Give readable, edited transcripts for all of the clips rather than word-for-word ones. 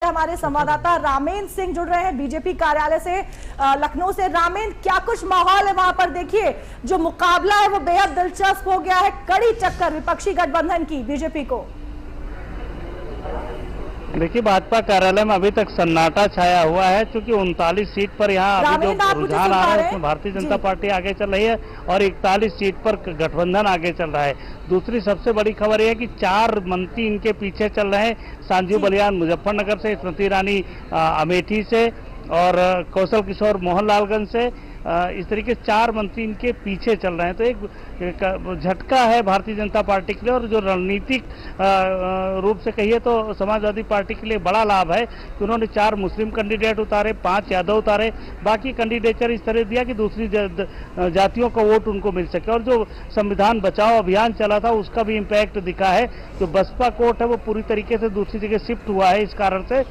हमारे संवाददाता रामेन सिंह जुड़ रहे हैं बीजेपी कार्यालय से लखनऊ से। रामेन, क्या कुछ माहौल है वहां पर? देखिए, जो मुकाबला है वो बेहद दिलचस्प हो गया है, कड़ी टक्कर विपक्षी गठबंधन की बीजेपी को। देखिए, भाजपा कार्यालय में अभी तक सन्नाटा छाया हुआ है, क्योंकि 39 सीट पर यहाँ अभी जो रुझान आ रहा है उसमें भारतीय जनता पार्टी आगे चल रही है और 41 सीट पर गठबंधन आगे चल रहा है। दूसरी सबसे बड़ी खबर यह है कि 4 मंत्री इनके पीछे चल रहे हैं। संजीव बलियान मुजफ्फरनगर से, स्मृति ईरानी अमेठी से और कौशल किशोर मोहनलालगंज से, इस तरीके से 4 मंत्री इनके पीछे चल रहे हैं। तो एक झटका है भारतीय जनता पार्टी के लिए, और जो रणनीतिक रूप से कहिए तो समाजवादी पार्टी के लिए बड़ा लाभ है कि उन्होंने 4 मुस्लिम कैंडिडेट उतारे, 5 यादव उतारे, बाकी कैंडिडेचर इस तरह दिया कि दूसरी जातियों का वोट उनको मिल सके। और जो संविधान बचाओ अभियान चला था उसका भी इम्पैक्ट दिखा है। जो बसपा कोर्ट है वो पूरी तरीके से दूसरी जगह शिफ्ट हुआ है। इस कारण से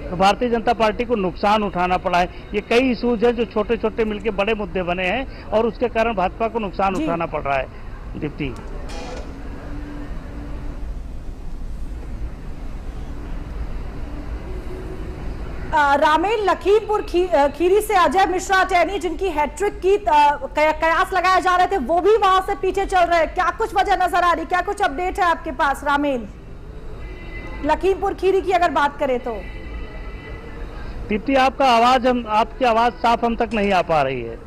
भारतीय जनता पार्टी को नुकसान उठाना पड़ा है। ये कई इशूज हैं जो छोटे छोटे मिलकर बड़े मुद्दे बने हैं और उसके कारण भाजपा को नुकसान उठाना पड़ रहा है। दीप्ति, रामेन, लखीमपुर खीरी से अजय मिश्रा चैनी, जिनकी हैट्रिक की कयास लगाए जा रहे थे, वो भी वहां से पीछे चल रहे हैं। क्या कुछ वजह नजर आ रही, क्या कुछ अपडेट है आपके पास रामेन, लखीमपुर खीरी की अगर बात करें तो? दीप्ति, आपकी आवाज साफ हम तक नहीं आ पा रही है।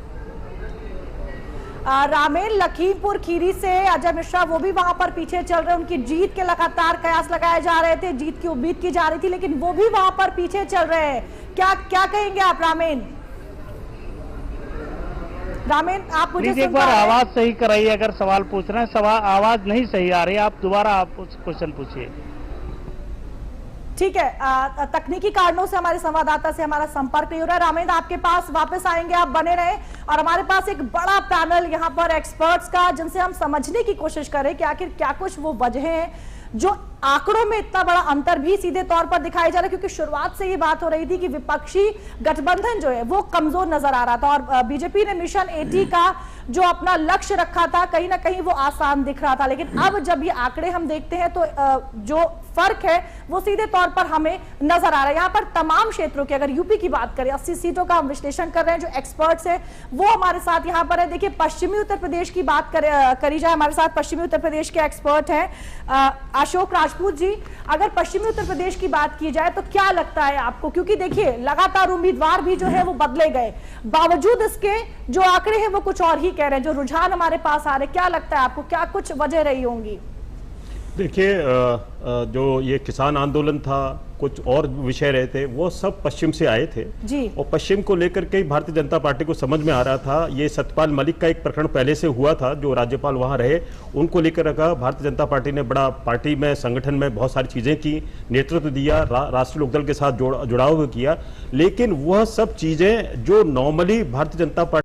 रामेन, लखीमपुर खीरी से अजय मिश्रा वो भी वहां पर पीछे चल रहे हैं। उनकी जीत के लगातार कयास लगाए जा रहे थे, जीत की उम्मीद की जा रही थी, लेकिन वो भी वहां पर पीछे चल रहे हैं। क्या कहेंगे आप रामेन? रामेन, आप मुझे एक बार आवाज सही कराइए, अगर सवाल पूछ रहे हैं। आवाज नहीं सही आ रही, आप दोबारा आप क्वेश्चन पूछिए। ठीक है, तकनीकी कारणों से हमारे संवाददाता से हमारा संपर्क नहीं हो रहा है। रामेंद्र, आपके पास वापस आएंगे, आप बने रहे। और हमारे पास एक बड़ा पैनल यहाँ पर एक्सपर्ट्स का, जिनसे हम समझने की कोशिश करें कि आखिर क्या कुछ वो वजह हैं जो आंकड़ों में इतना बड़ा अंतर भी सीधे तौर पर दिखाई जा रहा है। क्योंकि शुरुआत से ये बात हो रही थी कि विपक्षी गठबंधन जो है वो कमजोर नजर आ रहा था और बीजेपी ने मिशन 80 का जो अपना लक्ष्य रखा था कहीं ना कहीं वो आसान दिख रहा था। लेकिन अब जब ये आंकड़े हम देखते हैं तो जो फर्क है वो सीधे तौर पर हमें नजर आ रहा है। यहाँ पर तमाम क्षेत्रों की, अगर यूपी की बात करें, 80 सीटों का हम विश्लेषण कर रहे हैं। जो एक्सपर्ट्स हैं वो हमारे साथ यहाँ पर है। देखिए, पश्चिमी उत्तर प्रदेश की बात करी जाए, हमारे साथ पश्चिमी उत्तर प्रदेश के एक्सपर्ट हैं अशोक राजपूत जी। अगर पश्चिमी उत्तर प्रदेश की बात की जाए तो क्या लगता है आपको? क्योंकि देखिए, लगातार उम्मीदवार भी जो है वो बदले गए, बावजूद इसके जो आंकड़े हैं वो कुछ और ही कह रहे हैं, जो रुझान हमारे पास आ रहे, क्या लगता है आपको, क्या कुछ वजह रही होंगी? देखिए, जो ये किसान आंदोलन था, कुछ और विषय रहे थे, वो सब पश्चिम से आए थे जी। और पश्चिम को लेकर के भारतीय जनता पार्टी को समझ में आ रहा था। ये सत्यपाल मलिक का एक प्रकरण पहले से हुआ था, जो राज्यपाल वहां रहे, उनको लेकर रखा। भारतीय जनता पार्टी ने बड़ा पार्टी में, संगठन में बहुत सारी चीजें की, नेतृत्व दिया, राष्ट्रीय लोकदल के साथ जुड़ाव किया। लेकिन वह सब चीजें जो नॉर्मली भारतीय जनता पार्टी